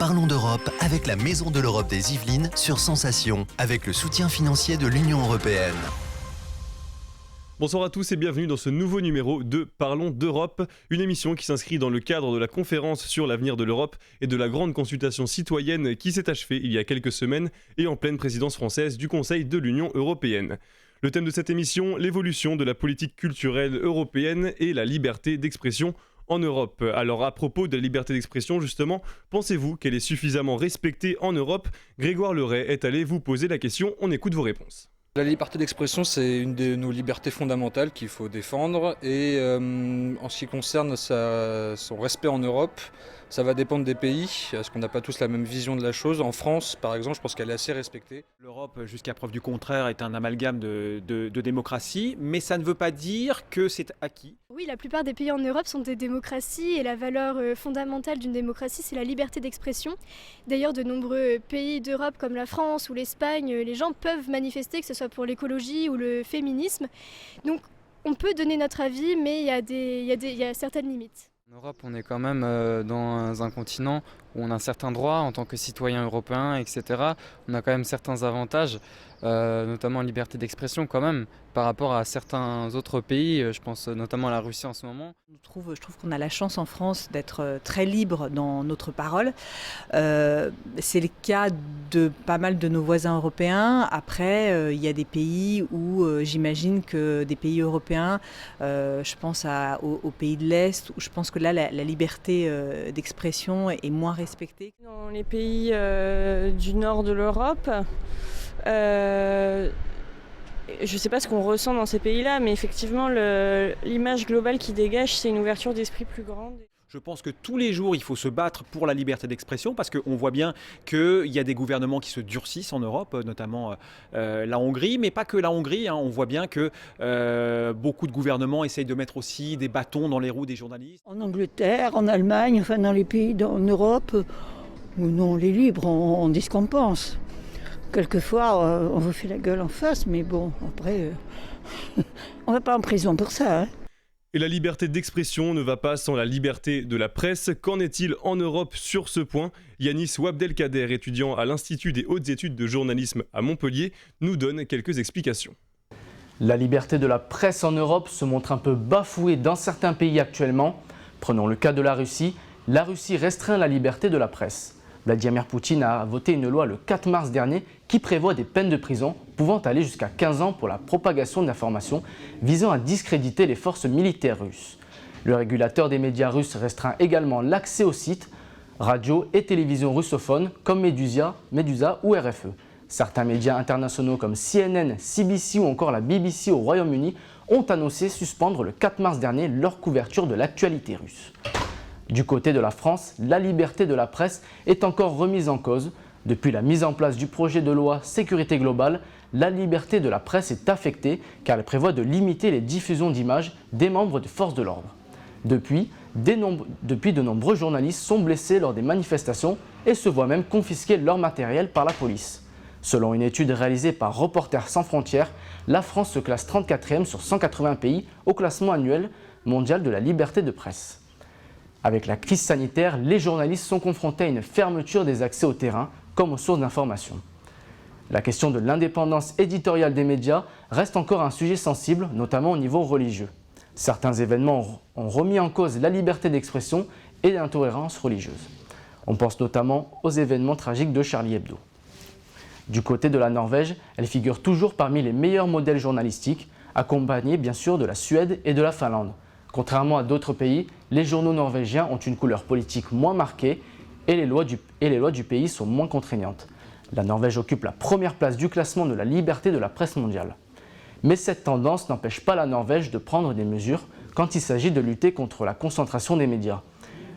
Parlons d'Europe avec la Maison de l'Europe des Yvelines sur Sensation, avec le soutien financier de l'Union européenne. Bonsoir à tous et bienvenue dans ce nouveau numéro de Parlons d'Europe, une émission qui s'inscrit dans le cadre de la conférence sur l'avenir de l'Europe et de la grande consultation citoyenne qui s'est achevée il y a quelques semaines et en pleine présidence française du Conseil de l'Union européenne. Le thème de cette émission, l'évolution de la politique culturelle européenne et la liberté d'expression en Europe. Alors à propos de la liberté d'expression justement, pensez-vous qu'elle est suffisamment respectée en Europe ? Grégoire Leray est allé vous poser la question, on écoute vos réponses. La liberté d'expression, c'est une de nos libertés fondamentales qu'il faut défendre et en ce qui concerne son respect en Europe, ça va dépendre des pays, parce qu'on n'a pas tous la même vision de la chose. En France, par exemple, je pense qu'elle est assez respectée. L'Europe, jusqu'à preuve du contraire, est un amalgame de démocratie, mais ça ne veut pas dire que c'est acquis. Oui, la plupart des pays en Europe sont des démocraties et la valeur fondamentale d'une démocratie, c'est la liberté d'expression. D'ailleurs, de nombreux pays d'Europe comme la France ou l'Espagne, les gens peuvent manifester, que ce soit pour l'écologie ou le féminisme. Donc, on peut donner notre avis, mais il y a certaines limites. En Europe, on est quand même dans un continent où on a certains droits en tant que citoyen européen, etc. On a quand même certains avantages, notamment en liberté d'expression quand même, par rapport à certains autres pays, je pense notamment à la Russie en ce moment. Je trouve qu'on a la chance en France d'être très libre dans notre parole. C'est le cas de pas mal de nos voisins européens. Après, il y a des pays où j'imagine que des pays européens, je pense aux pays de l'Est, où je pense que là, la liberté d'expression est moins respectée. Dans les pays du nord de l'Europe, je ne sais pas ce qu'on ressent dans ces pays-là, mais effectivement, l'image globale qui dégage, c'est une ouverture d'esprit plus grande. Je pense que tous les jours, il faut se battre pour la liberté d'expression parce qu'on voit bien qu'il y a des gouvernements qui se durcissent en Europe, notamment la Hongrie, mais pas que la Hongrie. On voit bien que beaucoup de gouvernements essayent de mettre aussi des bâtons dans les roues des journalistes. En Angleterre, en Allemagne, enfin dans les pays en Europe, où nous on est libre, on dit ce qu'on pense. Quelquefois, on vous fait la gueule en face, mais bon, après, on ne va pas en prison pour ça. Et la liberté d'expression ne va pas sans la liberté de la presse. Qu'en est-il en Europe sur ce point ? Yanis Ouabdelkader, étudiant à l'Institut des hautes études de journalisme à Montpellier, nous donne quelques explications. La liberté de la presse en Europe se montre un peu bafouée dans certains pays actuellement. Prenons le cas de la Russie. La Russie restreint la liberté de la presse. Vladimir Poutine a voté une loi le 4 mars dernier qui prévoit des peines de prison pouvant aller jusqu'à 15 ans pour la propagation d'informations visant à discréditer les forces militaires russes. Le régulateur des médias russes restreint également l'accès aux sites, radio et télévision russophones comme Medusa ou RFE. Certains médias internationaux comme CNN, CBC ou encore la BBC au Royaume-Uni ont annoncé suspendre le 4 mars dernier leur couverture de l'actualité russe. Du côté de la France, la liberté de la presse est encore remise en cause. Depuis la mise en place du projet de loi Sécurité globale, la liberté de la presse est affectée car elle prévoit de limiter les diffusions d'images des membres des forces de l'ordre. Depuis, de nombreux journalistes sont blessés lors des manifestations et se voient même confisquer leur matériel par la police. Selon une étude réalisée par Reporters sans frontières, la France se classe 34e sur 180 pays au classement annuel mondial de la liberté de presse. Avec la crise sanitaire, les journalistes sont confrontés à une fermeture des accès au terrain comme aux sources d'information. La question de l'indépendance éditoriale des médias reste encore un sujet sensible, notamment au niveau religieux. Certains événements ont remis en cause la liberté d'expression et l'intolérance religieuse. On pense notamment aux événements tragiques de Charlie Hebdo. Du côté de la Norvège, elle figure toujours parmi les meilleurs modèles journalistiques, accompagnée bien sûr de la Suède et de la Finlande. Contrairement à d'autres pays, les journaux norvégiens ont une couleur politique moins marquée et les lois du pays sont moins contraignantes. La Norvège occupe la première place du classement de la liberté de la presse mondiale. Mais cette tendance n'empêche pas la Norvège de prendre des mesures quand il s'agit de lutter contre la concentration des médias.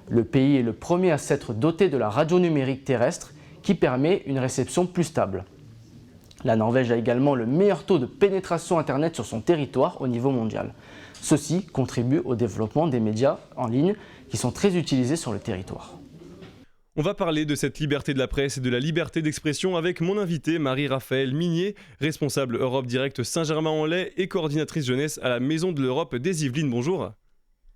Le pays est le premier à s'être doté de la radio numérique terrestre qui permet une réception plus stable. La Norvège a également le meilleur taux de pénétration Internet sur son territoire au niveau mondial. Ceci contribue au développement des médias en ligne qui sont très utilisés sur le territoire. On va parler de cette liberté de la presse et de la liberté d'expression avec mon invité Marie-Raphaëlle Migné, responsable Europe Direct Saint-Germain-en-Laye et coordinatrice jeunesse à la Maison de l'Europe des Yvelines. Bonjour.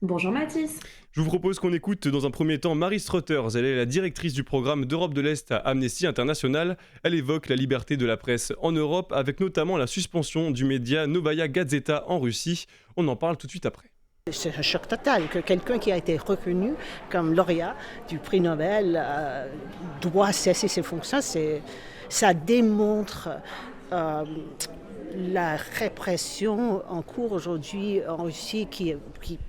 Bonjour Mathis. Je vous propose qu'on écoute dans un premier temps Marie Struthers. Elle est la directrice du programme d'Europe de l'Est à Amnesty International. Elle évoque la liberté de la presse en Europe avec notamment la suspension du média Novaya Gazeta en Russie. On en parle tout de suite après. C'est un choc total que quelqu'un qui a été reconnu comme lauréat du prix Nobel doit cesser ses fonctions. Ça démontre la répression en cours aujourd'hui en Russie qui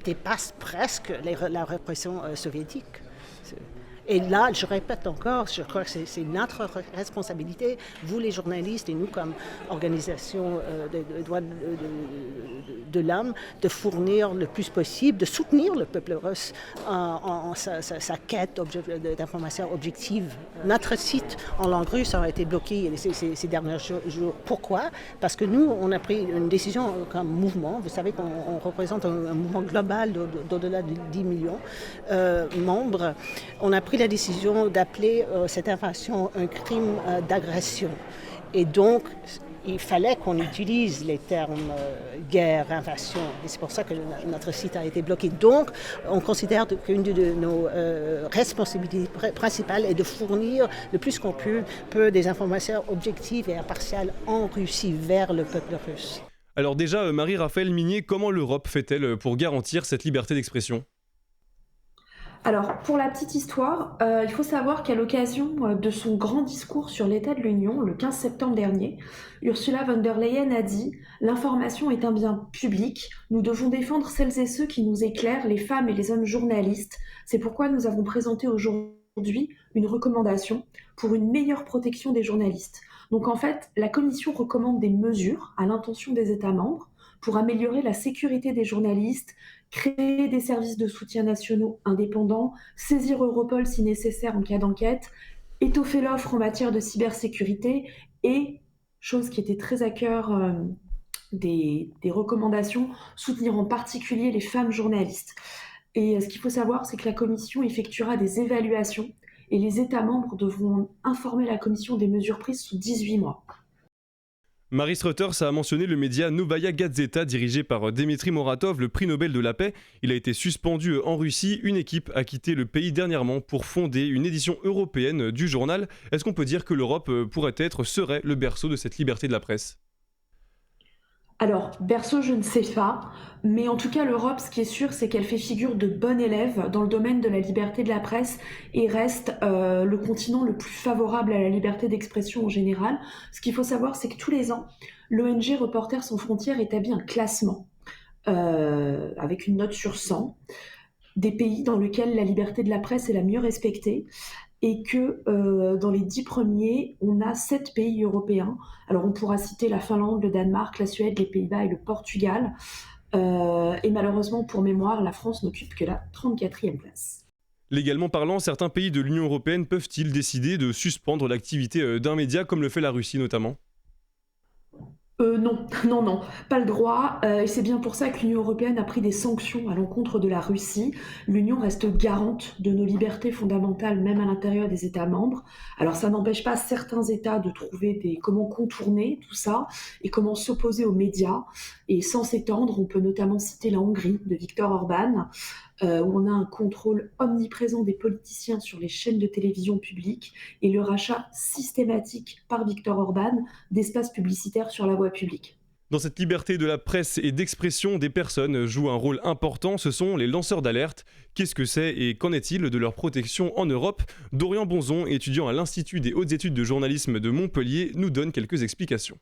dépasse presque la répression soviétique. Et là, je répète encore, je crois que c'est notre responsabilité, vous les journalistes et nous comme organisation de droits de l'homme, de fournir le plus possible, de soutenir le peuple russe en sa quête d'informations objectives. Notre site en langue russe a été bloqué ces derniers jours. Pourquoi? Parce que nous, on a pris une décision comme mouvement. Vous savez qu'on représente un mouvement global d'au-delà de 10 millions membres. On a pris la décision d'appeler cette infraction un crime d'agression. Et donc, il fallait qu'on utilise les termes guerre, invasion. Et c'est pour ça que notre site a été bloqué. Donc, on considère qu'une de nos responsabilités principales est de fournir le plus qu'on peut des informations objectives et impartiales en Russie vers le peuple russe. Alors déjà, Marie-Raphaëlle Minier, comment l'Europe fait-elle pour garantir cette liberté d'expression ? Alors, pour la petite histoire, il faut savoir qu'à l'occasion de son grand discours sur l'état de l'Union, le 15 septembre dernier, Ursula von der Leyen a dit « L'information est un bien public, nous devons défendre celles et ceux qui nous éclairent, les femmes et les hommes journalistes. C'est pourquoi nous avons présenté aujourd'hui une recommandation pour une meilleure protection des journalistes. » Donc en fait, la Commission recommande des mesures à l'intention des États membres pour améliorer la sécurité des journalistes, créer des services de soutien nationaux indépendants, saisir Europol si nécessaire en cas d'enquête, étoffer l'offre en matière de cybersécurité et, chose qui était très à cœur des recommandations, soutenir en particulier les femmes journalistes. Et ce qu'il faut savoir, c'est que la Commission effectuera des évaluations et les États membres devront informer la Commission des mesures prises sous 18 mois. Marie Struthers a mentionné le média Novaya Gazeta dirigé par Dmitri Moratov, le prix Nobel de la paix. Il a été suspendu en Russie. Une équipe a quitté le pays dernièrement pour fonder une édition européenne du journal. Est-ce qu'on peut dire que l'Europe serait le berceau de cette liberté de la presse ? Alors, berceau, je ne sais pas, mais en tout cas, l'Europe, ce qui est sûr, c'est qu'elle fait figure de bonne élève dans le domaine de la liberté de la presse et reste le continent le plus favorable à la liberté d'expression en général. Ce qu'il faut savoir, c'est que tous les ans, l'ONG Reporters sans frontières établit un classement avec une note sur 100 des pays dans lesquels la liberté de la presse est la mieux respectée. Et que dans les 10 premiers, on a 7 pays européens. Alors on pourra citer la Finlande, le Danemark, la Suède, les Pays-Bas et le Portugal. Et malheureusement, pour mémoire, la France n'occupe que la 34e place. Légalement parlant, certains pays de l'Union européenne peuvent-ils décider de suspendre l'activité d'un média comme le fait la Russie notamment ? Non, pas le droit. Et c'est bien pour ça que l'Union européenne a pris des sanctions à l'encontre de la Russie. L'Union reste garante de nos libertés fondamentales, même à l'intérieur des États membres. Alors ça n'empêche pas certains États de trouver comment contourner tout ça et comment s'opposer aux médias. Et sans s'étendre, on peut notamment citer la Hongrie de Viktor Orban, où on a un contrôle omniprésent des politiciens sur les chaînes de télévision publiques et le rachat systématique par Viktor Orban d'espaces publicitaires sur la voie publique. Dans cette liberté de la presse et d'expression, des personnes jouent un rôle important, ce sont les lanceurs d'alerte. Qu'est-ce que c'est et qu'en est-il de leur protection en Europe ? Dorian Bonzon, étudiant à l'Institut des hautes études de journalisme de Montpellier, nous donne quelques explications.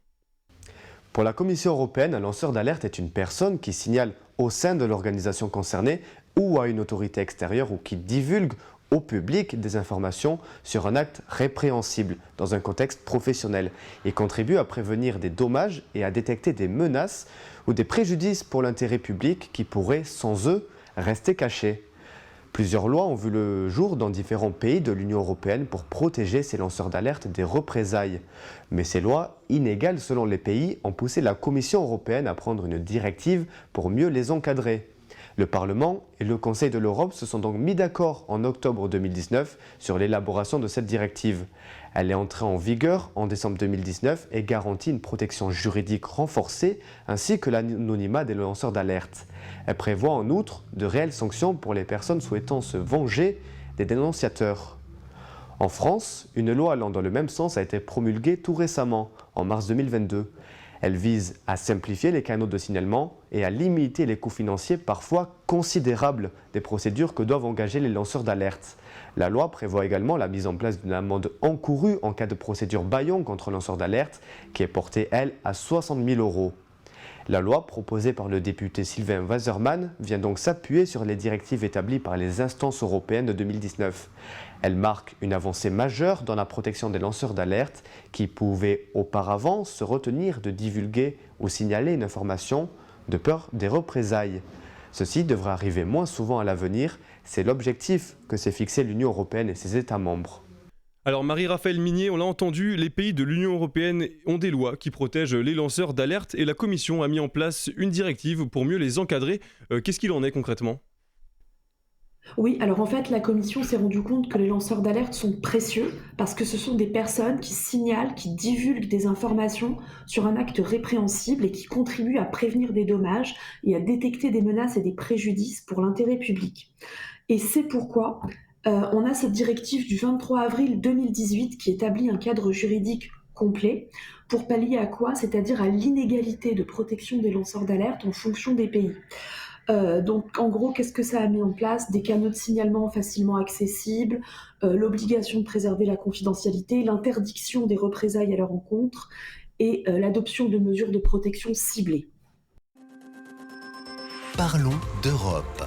Pour la Commission européenne, un lanceur d'alerte est une personne qui signale au sein de l'organisation concernée ou à une autorité extérieure ou qui divulgue au public des informations sur un acte répréhensible dans un contexte professionnel et contribue à prévenir des dommages et à détecter des menaces ou des préjudices pour l'intérêt public qui pourraient, sans eux, rester cachés. Plusieurs lois ont vu le jour dans différents pays de l'Union européenne pour protéger ces lanceurs d'alerte des représailles. Mais ces lois, inégales selon les pays, ont poussé la Commission européenne à prendre une directive pour mieux les encadrer. Le Parlement et le Conseil de l'Europe se sont donc mis d'accord en octobre 2019 sur l'élaboration de cette directive. Elle est entrée en vigueur en décembre 2019 et garantit une protection juridique renforcée ainsi que l'anonymat des lanceurs d'alerte. Elle prévoit en outre de réelles sanctions pour les personnes souhaitant se venger des dénonciateurs. En France, une loi allant dans le même sens a été promulguée tout récemment, en mars 2022. Elle vise à simplifier les canaux de signalement et à limiter les coûts financiers parfois considérables des procédures que doivent engager les lanceurs d'alerte. La loi prévoit également la mise en place d'une amende encourue en cas de procédure bâillon contre lanceur d'alerte qui est portée, elle, à 60 000 €. La loi proposée par le député Sylvain Waserman vient donc s'appuyer sur les directives établies par les instances européennes de 2019. Elle marque une avancée majeure dans la protection des lanceurs d'alerte qui pouvaient auparavant se retenir de divulguer ou signaler une information de peur des représailles. Ceci devrait arriver moins souvent à l'avenir, c'est l'objectif que s'est fixé l'Union européenne et ses États membres. Alors Marie-Raphaëlle Minier, on l'a entendu, les pays de l'Union européenne ont des lois qui protègent les lanceurs d'alerte et la Commission a mis en place une directive pour mieux les encadrer. Qu'est-ce qu'il en est concrètement ? Oui, alors en fait, la Commission s'est rendue compte que les lanceurs d'alerte sont précieux parce que ce sont des personnes qui signalent, qui divulguent des informations sur un acte répréhensible et qui contribuent à prévenir des dommages et à détecter des menaces et des préjudices pour l'intérêt public. Et c'est pourquoi on a cette directive du 23 avril 2018 qui établit un cadre juridique complet pour pallier à quoi ? C'est-à-dire à l'inégalité de protection des lanceurs d'alerte en fonction des pays. Donc en gros, qu'est-ce que ça a mis en place ? Des canaux de signalement facilement accessibles, l'obligation de préserver la confidentialité, l'interdiction des représailles à leur encontre et l'adoption de mesures de protection ciblées. Parlons d'Europe.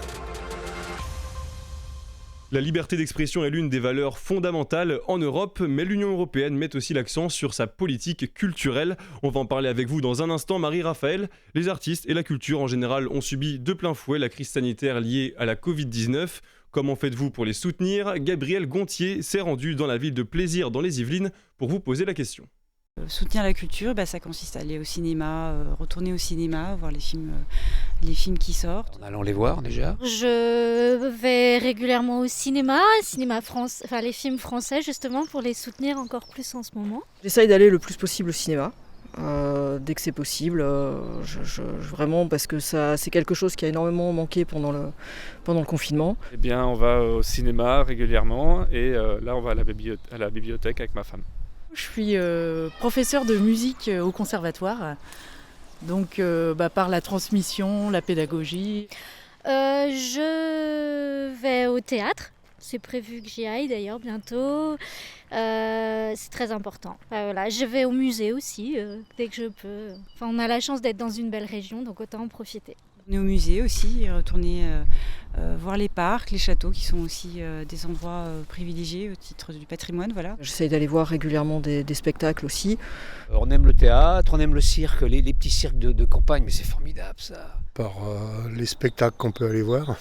La liberté d'expression est l'une des valeurs fondamentales en Europe, mais l'Union européenne met aussi l'accent sur sa politique culturelle. On va en parler avec vous dans un instant, Marie-Raphaëlle. Les artistes et la culture en général ont subi de plein fouet la crise sanitaire liée à la Covid-19. Comment faites-vous pour les soutenir ? Gabriel Gontier s'est rendu dans la ville de Plaisir dans les Yvelines pour vous poser la question. Soutenir la culture, ça consiste à aller au cinéma, retourner au cinéma, voir les films qui sortent. En allant les voir déjà. Je vais régulièrement au cinéma français, les films français justement pour les soutenir encore plus en ce moment. J'essaye d'aller le plus possible au cinéma. Dès que c'est possible, vraiment parce que c'est quelque chose qui a énormément manqué pendant le confinement. Eh bien, on va au cinéma régulièrement et là on va à la bibliothèque avec ma femme. Je suis professeure de musique au conservatoire, donc par la transmission, la pédagogie. Je vais au théâtre, c'est prévu que j'y aille d'ailleurs bientôt, c'est très important. Je vais au musée aussi, dès que je peux. On a la chance d'être dans une belle région, donc autant en profiter. On est au musée aussi, retourner voir les parcs, les châteaux qui sont aussi des endroits privilégiés au titre du patrimoine. Voilà. J'essaye d'aller voir régulièrement des spectacles aussi. On aime le théâtre, on aime le cirque, les petits cirques de campagne, mais c'est formidable ça. Par les spectacles qu'on peut aller voir,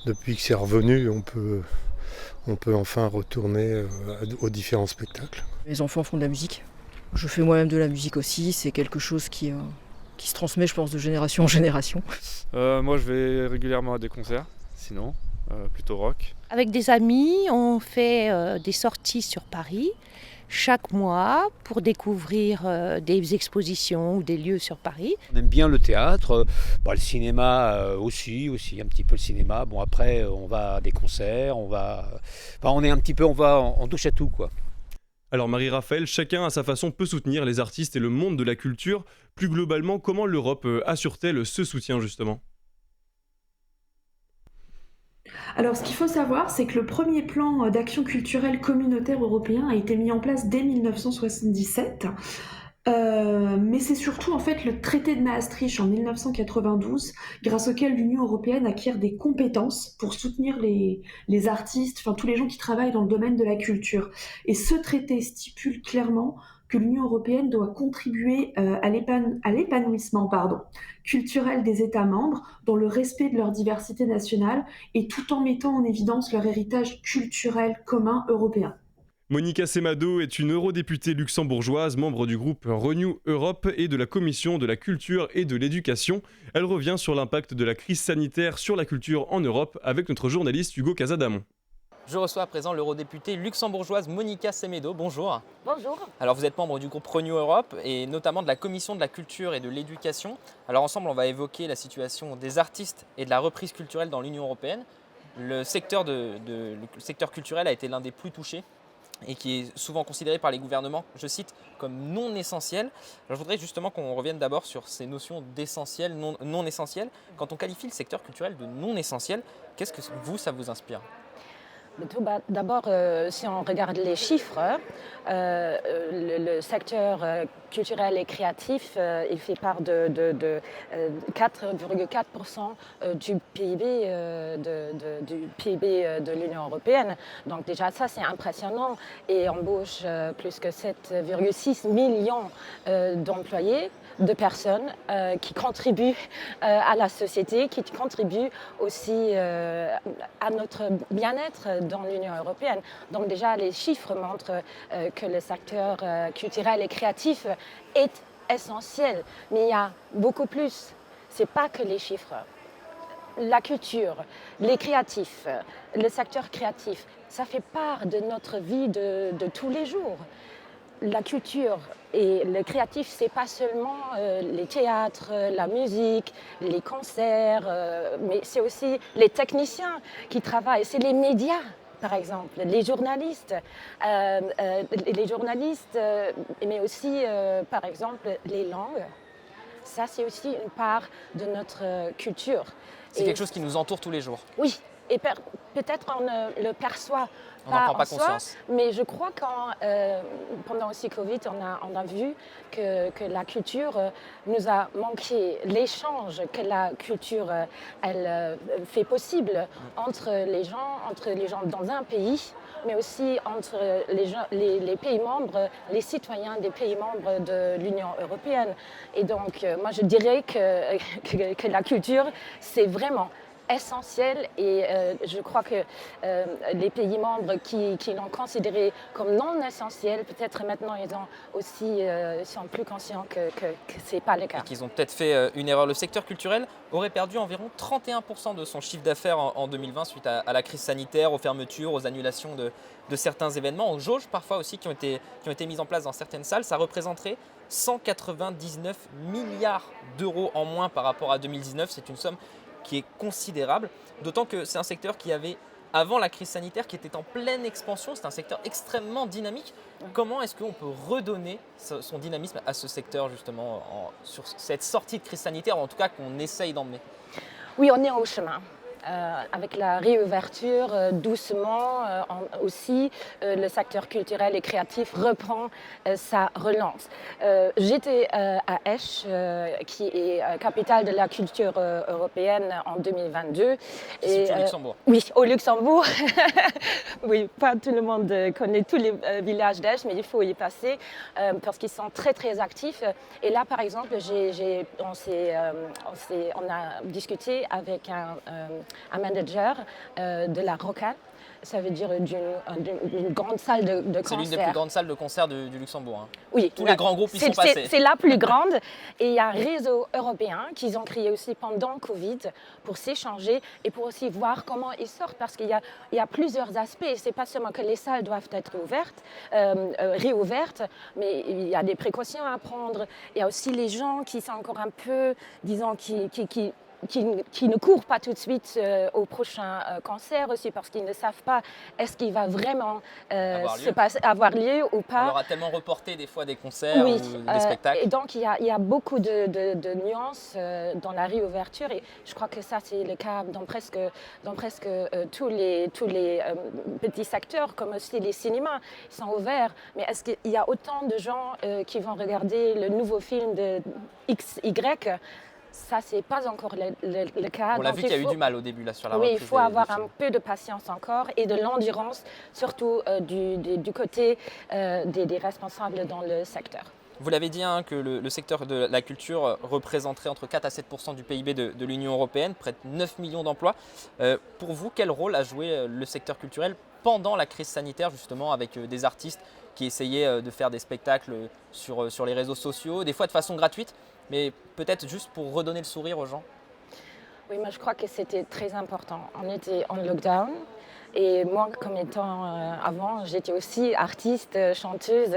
depuis que c'est revenu, on peut enfin retourner aux différents spectacles. Les enfants font de la musique. Je fais moi-même de la musique aussi, c'est quelque chose qui se transmet, je pense, de génération en génération. Moi, je vais régulièrement à des concerts, sinon, plutôt rock. Avec des amis, on fait des sorties sur Paris chaque mois pour découvrir des expositions ou des lieux sur Paris. On aime bien le théâtre, le cinéma aussi, un petit peu le cinéma. Bon, après, on va à des concerts, on touche à tout, quoi. Alors Marie-Raphaëlle, chacun à sa façon peut soutenir les artistes et le monde de la culture. Plus globalement, comment l'Europe assure-t-elle ce soutien justement ? Alors ce qu'il faut savoir, c'est que le premier plan d'action culturelle communautaire européen a été mis en place dès 1977. Mais c'est surtout en fait le traité de Maastricht en 1992, grâce auquel l'Union européenne acquiert des compétences pour soutenir les artistes, tous les gens qui travaillent dans le domaine de la culture. Et ce traité stipule clairement que l'Union européenne doit contribuer à l'épanouissement culturel des États membres dans le respect de leur diversité nationale et tout en mettant en évidence leur héritage culturel commun européen. Monica Semado est une eurodéputée luxembourgeoise, membre du groupe Renew Europe et de la Commission de la culture et de l'éducation. Elle revient sur l'impact de la crise sanitaire sur la culture en Europe avec notre journaliste Hugo Casadamon. Je reçois à présent l'eurodéputée luxembourgeoise Monica Semedo. Bonjour. Bonjour. Alors vous êtes membre du groupe Renew Europe et notamment de la Commission de la culture et de l'éducation. Alors ensemble on va évoquer la situation des artistes et de la reprise culturelle dans l'Union européenne. Le secteur culturel a été l'un des plus touchés et qui est souvent considéré par les gouvernements, je cite, comme non essentiel. Alors je voudrais justement qu'on revienne d'abord sur ces notions d'essentiel, non essentiel. Quand on qualifie le secteur culturel de non essentiel, qu'est-ce que ça vous inspire ? D'abord, si on regarde les chiffres, le secteur culturel et créatif, il fait part de 4,4% du PIB de l'Union européenne. Donc déjà ça c'est impressionnant et embauche plus que 7,6 millions d'employés, de personnes qui contribuent à la société, qui contribuent aussi à notre bien-être dans l'Union européenne. Donc déjà, les chiffres montrent que le secteur culturel et créatif est essentiel. Mais il y a beaucoup plus. Ce n'est pas que les chiffres. La culture, les créatifs, le secteur créatif, ça fait part de notre vie de tous les jours. La culture et le créatif, c'est pas seulement les théâtres, la musique, les concerts, mais c'est aussi les techniciens qui travaillent, c'est les médias. Par exemple, les journalistes, mais aussi, par exemple, les langues. Ça, c'est aussi une part de notre culture. C'est quelque chose qui nous entoure tous les jours. Oui, et peut-être on ne le perçoit on n'en prend pas soi, conscience. Mais je crois que pendant aussi Covid, on a vu que la culture nous a manqué. L'échange que la culture elle fait possible entre les gens dans un pays, mais aussi entre les pays membres, les citoyens des pays membres de l'Union européenne. Et donc, moi, je dirais que la culture, c'est vraiment essentiel et je crois que les pays membres qui l'ont considéré comme non essentiel, peut-être maintenant ils sont plus conscients que ce n'est pas le cas. Et qu'ils ont peut-être fait une erreur. Le secteur culturel aurait perdu environ 31% de son chiffre d'affaires en 2020 suite à la crise sanitaire, aux fermetures, aux annulations de certains événements, aux jauges parfois aussi qui ont été mises en place dans certaines salles. Ça représenterait 199 milliards d'euros en moins par rapport à 2019. C'est une somme qui est considérable, d'autant que c'est un secteur qui avait, avant la crise sanitaire, qui était en pleine expansion, c'est un secteur extrêmement dynamique. Comment est-ce qu'on peut redonner son dynamisme à ce secteur justement sur cette sortie de crise sanitaire, ou en tout cas qu'on essaye d'emmener ? Oui, on est au chemin. Avec la réouverture, doucement aussi, le secteur culturel et créatif reprend sa relance. J'étais à Esch, qui est capitale de la culture européenne en 2022. C'est au Luxembourg. Oui, au Luxembourg. Oui, pas tout le monde connaît tous les villages d'Esch, mais il faut y passer parce qu'ils sont très très actifs. Et là, par exemple, on a discuté avec un manager de la Rocade, ça veut dire d'une grande salle de concert. C'est l'une des plus grandes salles de concert du Luxembourg. Hein. Oui. Tous les grands groupes y sont passés. C'est la plus grande et il y a un réseau européen qu'ils ont créé aussi pendant Covid pour s'échanger et pour aussi voir comment ils sortent parce qu'il y a plusieurs aspects. C'est pas seulement que les salles doivent être réouvertes, mais il y a des précautions à prendre. Il y a aussi les gens qui sont encore un peu, disons, qui ne courent pas tout de suite au prochain concert aussi parce qu'ils ne savent pas est-ce qu'il va vraiment avoir lieu ou pas. On leur a tellement reporté des fois des concerts ou des spectacles. Et donc il y a beaucoup de nuances dans la réouverture et je crois que ça c'est le cas dans presque tous les petits secteurs comme aussi les cinémas. Ils sont ouverts, mais est-ce qu'il y a autant de gens qui vont regarder le nouveau film de XY? Ça, c'est pas encore le cas. On l'a vu qu'il y a eu du mal au début là, sur la reprise. Oui, il faut avoir un peu de patience encore et de l'endurance, surtout du côté des responsables dans le secteur. Vous l'avez dit que le secteur de la culture représenterait entre 4 à 7% du PIB de l'Union européenne, près de 9 millions d'emplois. Pour vous, quel rôle a joué le secteur culturel pendant la crise sanitaire, justement, avec des artistes qui essayaient de faire des spectacles sur les réseaux sociaux, des fois de façon gratuite, mais peut-être juste pour redonner le sourire aux gens? Oui, moi je crois que c'était très important. On était en lockdown et moi, comme étant avant, j'étais aussi artiste, chanteuse.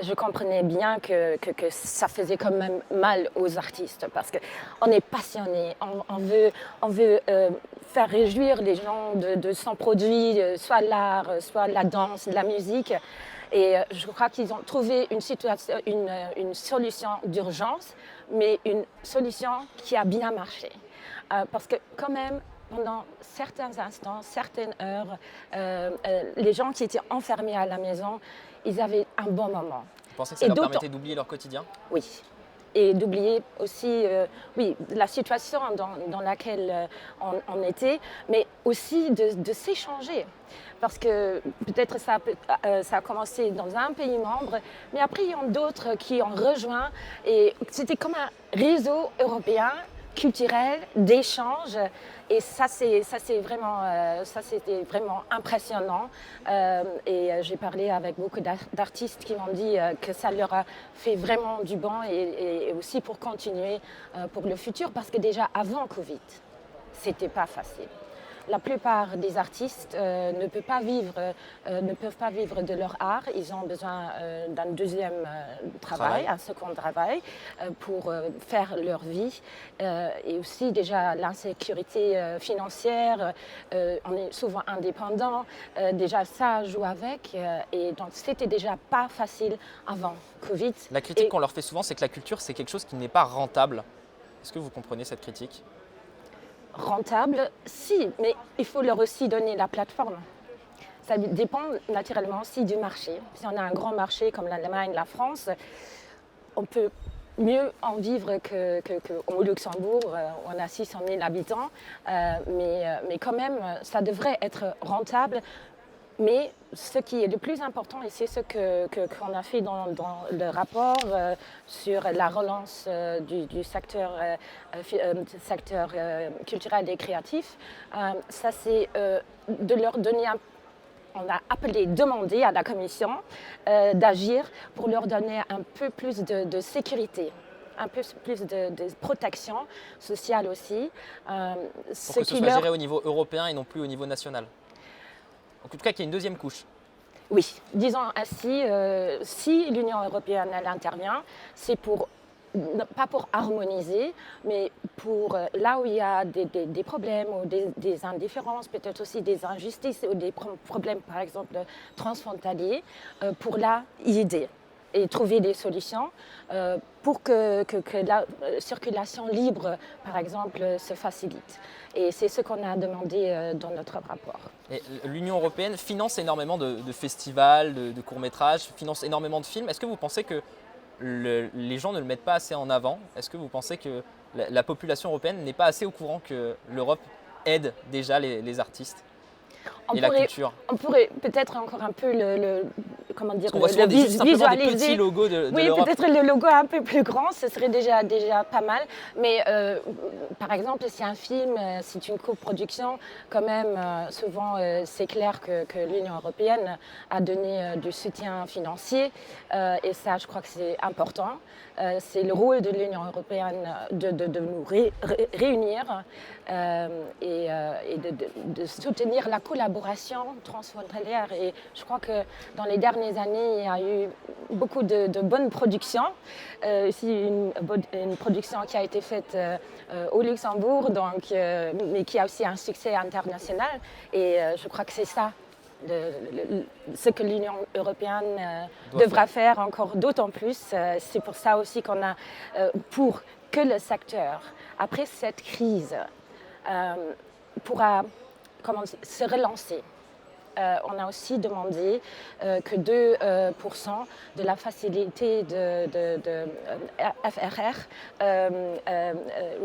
Je comprenais bien que ça faisait quand même mal aux artistes parce qu'on est passionné, on veut faire réjouir les gens de son produit, soit l'art, soit la danse, la musique. Et je crois qu'ils ont trouvé une solution d'urgence, mais une solution qui a bien marché. Parce que quand même, pendant certains instants, certaines heures, les gens qui étaient enfermés à la maison, ils avaient un bon moment. Vous pensez que ça leur permettait d'oublier leur quotidien? Oui. Et d'oublier aussi la situation dans laquelle on était, mais aussi de s'échanger. Parce que peut-être ça a commencé dans un pays membre, mais après il y en a d'autres qui ont rejoint. Et c'était comme un réseau européen culturel, d'échange, et c'était vraiment impressionnant. Et j'ai parlé avec beaucoup d'artistes qui m'ont dit que ça leur a fait vraiment du bien et aussi pour continuer pour le futur, parce que déjà avant Covid, c'était pas facile. La plupart des artistes ne peuvent pas vivre de leur art. Ils ont besoin d'un deuxième travail, un second travail pour faire leur vie. Et aussi déjà l'insécurité financière, on est souvent indépendant. Déjà ça joue avec. Et donc c'était déjà pas facile avant Covid. La critique qu'on leur fait souvent, c'est que la culture, c'est quelque chose qui n'est pas rentable. Est-ce que vous comprenez cette critique ? Rentable, si, mais il faut leur aussi donner la plateforme. Ça dépend naturellement aussi du marché. Si on a un grand marché comme l'Allemagne, la France, on peut mieux en vivre qu'au Luxembourg, où on a 600 000 habitants. Mais quand même, ça devrait être rentable. Mais ce qui est le plus important, et c'est ce qu'on a fait dans le rapport sur la relance du secteur culturel et créatif, ça c'est de leur donner on a demandé à la Commission d'agir pour leur donner un peu plus de sécurité, un peu plus de protection sociale aussi. Pour que ce soit géré au niveau européen et non plus au niveau national. En tout cas, qu'il y ait une deuxième couche. Oui, disons ainsi, si l'Union européenne elle intervient, c'est pas pour harmoniser, mais pour là où il y a des problèmes ou des indifférences, peut-être aussi des injustices ou des problèmes, par exemple, transfrontaliers, pour là y aider et trouver des solutions pour que la circulation libre, par exemple, se facilite. Et c'est ce qu'on a demandé dans notre rapport. L'Union européenne finance énormément de festivals, de courts-métrages, finance énormément de films. Est-ce que vous pensez que les gens ne le mettent pas assez en avant? Est-ce que vous pensez que la population européenne n'est pas assez au courant que l'Europe aide déjà les artistes et la culture? On pourrait peut-être encore un peu comment dire, on voit souvent simplement des petits logos de oui, l'Europe. Peut-être le logo un peu plus grand, ce serait déjà pas mal. Mais par exemple, si un film, c'est une coproduction, quand même, souvent, c'est clair que l'Union européenne a donné du soutien financier. Et ça, je crois que c'est important. C'est le rôle de l'Union européenne de nous réunir et de soutenir la collaboration transfrontalière. Et je crois que dans les dernières années, il y a eu beaucoup de bonnes productions. Ici, une production qui a été faite au Luxembourg, mais qui a aussi un succès international. Et je crois que c'est ça. Ce que l'Union européenne devra faire encore d'autant plus. C'est pour ça aussi qu'on a, pour que le secteur, après cette crise, pourra se relancer. On a aussi demandé que 2% de la facilité de FRR,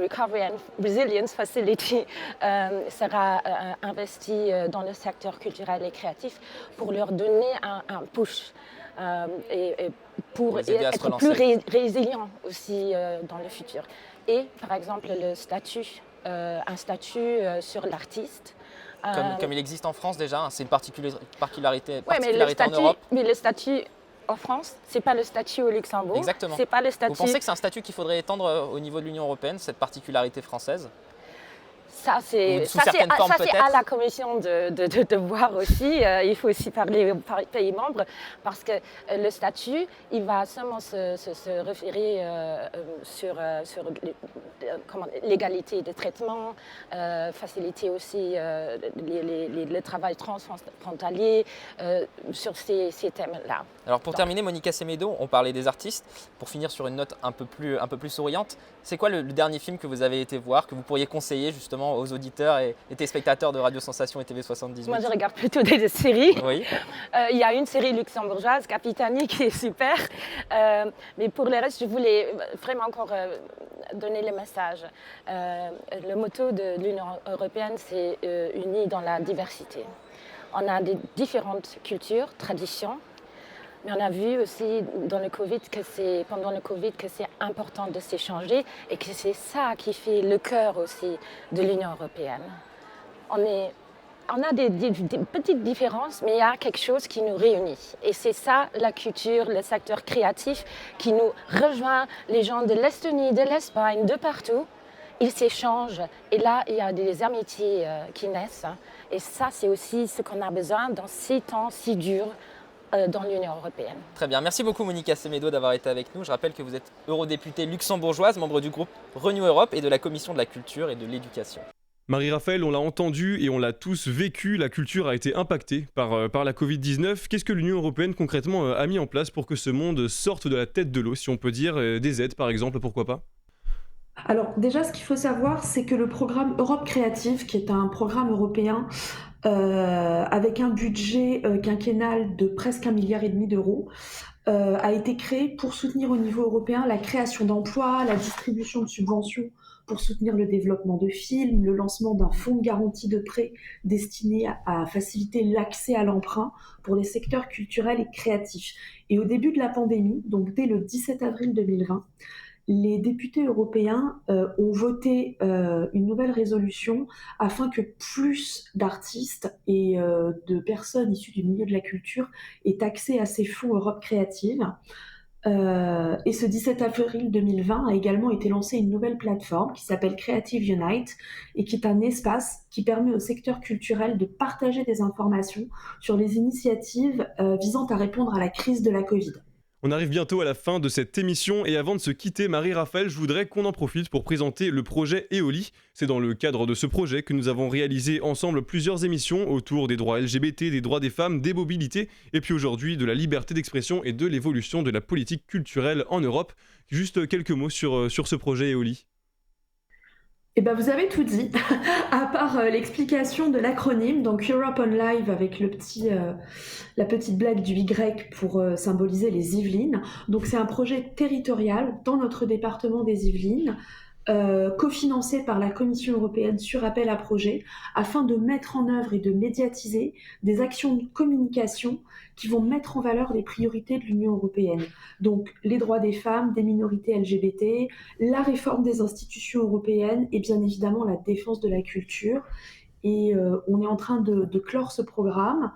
Recovery and Resilience Facility, sera investie dans le secteur culturel et créatif pour leur donner un push et pour être plus résilient aussi dans le futur. Et par exemple, un statut sur l'artiste. Comme il existe en France déjà, c'est une particularité Oui, en Europe. Mais le statut en France, c'est pas le statut au Luxembourg. Exactement. C'est pas le statut. Vous pensez que c'est un statut qu'il faudrait étendre au niveau de l'Union européenne, cette particularité française ? Ça, c'est à la Commission de voir aussi. Il faut aussi parler aux pays membres parce que le statut, il va seulement se référer sur l'égalité de traitement, faciliter aussi le travail transfrontalier sur ces thèmes-là. Alors pour terminer, Monica Semedo, on parlait des artistes. Pour finir sur une note un peu plus souriante, c'est quoi le dernier film que vous avez été voir, que vous pourriez conseiller justement aux auditeurs et téléspectateurs de Radio Sensation et TV78? Moi, je regarde plutôt des séries. Oui. Il y a une série luxembourgeoise, Capitani, qui est super. Mais pour le reste, je voulais vraiment encore donner le message. Le motto de l'Union européenne, c'est unis dans la diversité. On a des différentes cultures, traditions. Mais on a vu aussi pendant le Covid que c'est important de s'échanger et que c'est ça qui fait le cœur aussi de l'Union européenne. On a des petites différences, mais il y a quelque chose qui nous réunit. Et c'est ça, la culture, le secteur créatif qui nous rejoint, les gens de l'Estonie, de l'Espagne, de partout. Ils s'échangent et là, il y a des amitiés qui naissent. Et ça, c'est aussi ce qu'on a besoin dans ces temps si durs dans l'Union européenne. Très bien, merci beaucoup Monica Semedo d'avoir été avec nous. Je rappelle que vous êtes eurodéputée luxembourgeoise, membre du groupe Renew Europe et de la Commission de la Culture et de l'Éducation. Marie-Raphaël, on l'a entendu et on l'a tous vécu, la culture a été impactée par la Covid-19. Qu'est-ce que l'Union européenne concrètement a mis en place pour que ce monde sorte de la tête de l'eau, si on peut dire, des aides par exemple, pourquoi pas ? Alors déjà, ce qu'il faut savoir, c'est que le programme Europe Créative, qui est un programme européen avec un budget quinquennal de presque 1,5 milliard d'euros, a été créé pour soutenir au niveau européen la création d'emplois, la distribution de subventions pour soutenir le développement de films, le lancement d'un fonds de garantie de prêts destiné à faciliter l'accès à l'emprunt pour les secteurs culturels et créatifs. Et au début de la pandémie, donc dès le 17 avril 2020, les députés européens ont voté une nouvelle résolution afin que plus d'artistes et de personnes issues du milieu de la culture aient accès à ces fonds Europe Créative. Et ce 17 avril 2020 a également été lancée une nouvelle plateforme qui s'appelle Creative Unite et qui est un espace qui permet au secteur culturel de partager des informations sur les initiatives visant à répondre à la crise de la Covid. On arrive bientôt à la fin de cette émission et avant de se quitter, Marie-Raphaël, je voudrais qu'on en profite pour présenter le projet EOLI. C'est dans le cadre de ce projet que nous avons réalisé ensemble plusieurs émissions autour des droits LGBT, des droits des femmes, des mobilités et puis aujourd'hui de la liberté d'expression et de l'évolution de la politique culturelle en Europe. Juste quelques mots sur ce projet EOLI. Eh ben, vous avez tout dit, à part l'explication de l'acronyme, donc Europe on Live avec la petite blague du Y pour symboliser les Yvelines. Donc c'est un projet territorial dans notre département des Yvelines, cofinancé par la Commission européenne sur appel à projet, afin de mettre en œuvre et de médiatiser des actions de communication qui vont mettre en valeur les priorités de l'Union européenne. Donc les droits des femmes, des minorités LGBT, la réforme des institutions européennes et bien évidemment la défense de la culture. Et on est en train de clore ce programme.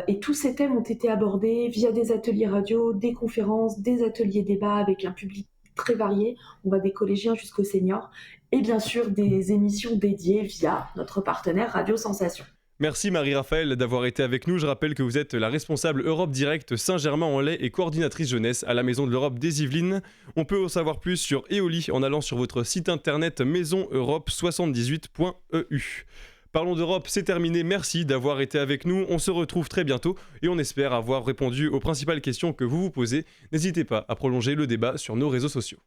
Et tous ces thèmes ont été abordés via des ateliers radio, des conférences, des ateliers débats avec un public très varié. On va des collégiens jusqu'aux seniors. Et bien sûr des émissions dédiées via notre partenaire Radio Sensation. Merci Marie-Raphaël d'avoir été avec nous. Je rappelle que vous êtes la responsable Europe Direct Saint-Germain-en-Laye et coordinatrice jeunesse à la Maison de l'Europe des Yvelines. On peut en savoir plus sur EOLI en allant sur votre site internet maisoneurope78.eu. Parlons d'Europe, c'est terminé. Merci d'avoir été avec nous. On se retrouve très bientôt et on espère avoir répondu aux principales questions que vous vous posez. N'hésitez pas à prolonger le débat sur nos réseaux sociaux.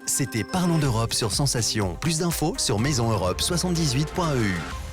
C'était Parlons d'Europe sur Sensation. Plus d'infos sur maisoneurope78.eu.